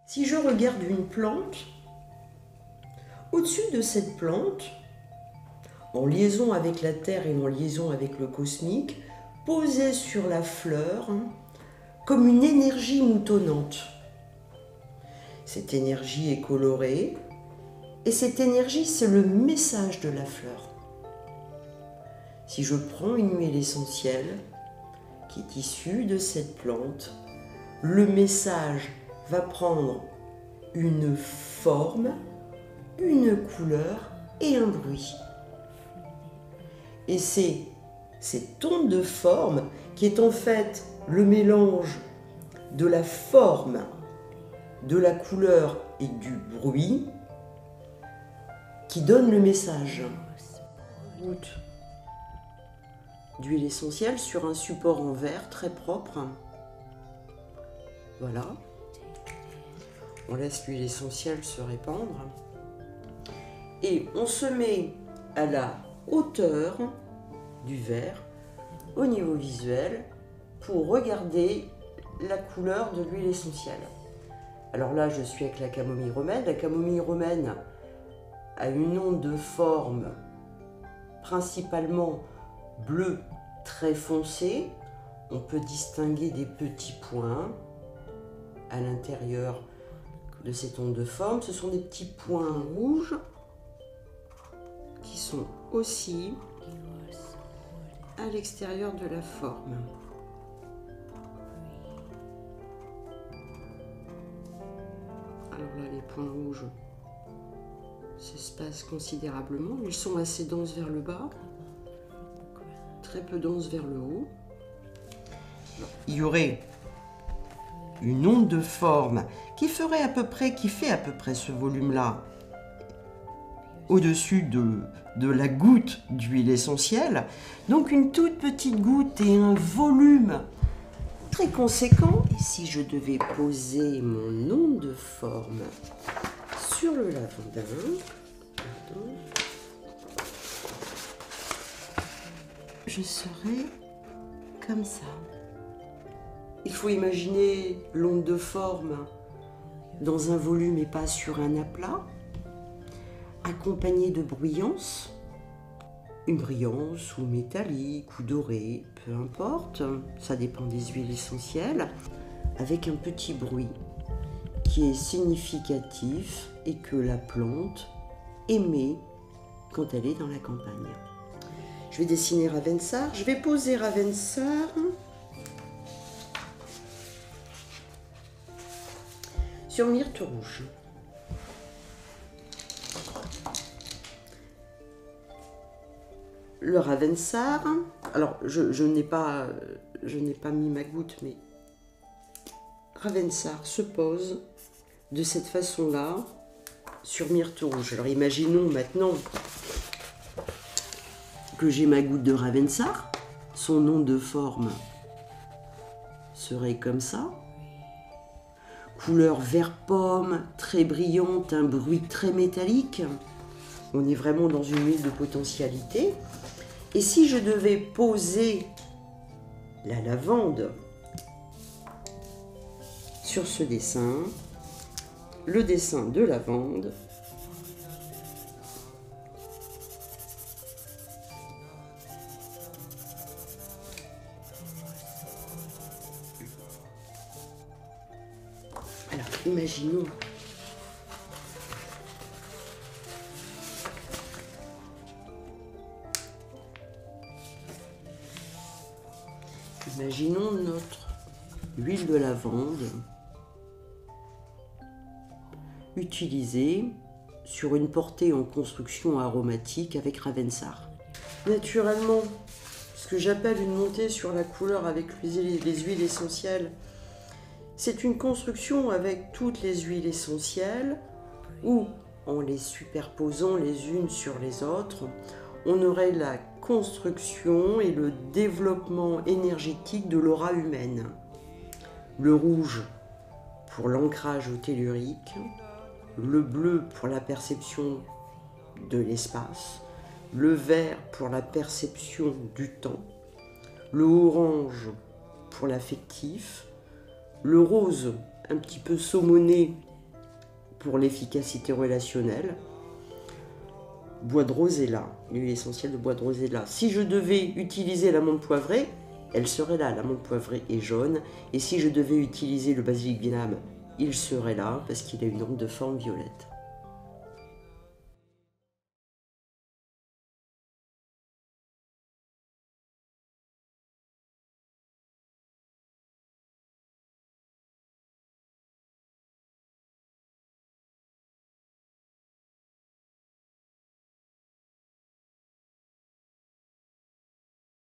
Si je regarde une plante, au-dessus de cette plante, en liaison avec la terre et en liaison avec le cosmique, posée sur la fleur, comme une énergie moutonnante. Cette énergie est colorée, et cette énergie, c'est le message de la fleur. Si je prends une huile essentielle qui est issue de cette plante, le message va prendre une forme, une couleur et un bruit. Et c'est cette onde de forme qui est en fait le mélange de la forme, de la couleur et du bruit qui donne le message. Goutte d'huile essentielle sur un support en verre très propre. Voilà. On laisse l'huile essentielle se répandre. Et on se met à la hauteur du verre, au niveau visuel, pour regarder la couleur de l'huile essentielle. Alors là, je suis avec la camomille romaine. La camomille romaine a une onde de forme principalement bleu très foncé. On peut distinguer des petits points à l'intérieur de cette onde de forme. Ce sont des petits points rouges qui sont aussi à l'extérieur de la forme. Alors là, les points rouges s'espacent considérablement. Ils sont assez denses vers le bas, très peu denses vers le haut. Il y aurait une onde de forme qui fait à peu près ce volume-là au-dessus de la goutte d'huile essentielle. Donc une toute petite goutte et un volume très conséquent. Et si je devais poser mon onde de forme sur le lavandin, je serais comme ça. Il faut imaginer l'onde de forme dans un volume et pas sur un aplat, accompagnée de brillance, une brillance ou métallique ou dorée, peu importe, ça dépend des huiles essentielles, avec un petit bruit qui est significatif et que la plante émet quand elle est dans la campagne. Je vais dessiner Ravensar, je vais poser Ravensar sur myrte rouge. Le Ravensar, alors je n'ai pas mis ma goutte, mais Ravensar se pose de cette façon-là sur myrte rouge. Alors imaginons maintenant que j'ai ma goutte de Ravensar, son nom de forme serait comme ça. Couleur vert pomme, très brillante, un bruit très métallique. On est vraiment dans une huile de potentialité. Et si je devais poser la lavande sur ce dessin, le dessin de lavande, alors imaginons notre huile de lavande utilisée sur une portée en construction aromatique avec Ravensar. Naturellement, ce que j'appelle une montée sur la couleur avec les huiles essentielles, c'est une construction avec toutes les huiles essentielles où, en les superposant les unes sur les autres, on aurait la construction et le développement énergétique de l'aura humaine. Le rouge pour l'ancrage tellurique, le bleu pour la perception de l'espace, le vert pour la perception du temps, le orange pour l'affectif, le rose un petit peu saumoné pour l'efficacité relationnelle. Bois de rosella, l'huile essentielle de bois de rosella. Si je devais utiliser la menthe poivrée, elle serait là. La menthe poivrée est jaune. Et si je devais utiliser le basilic viname, il serait là parce qu'il a une onde de forme violette.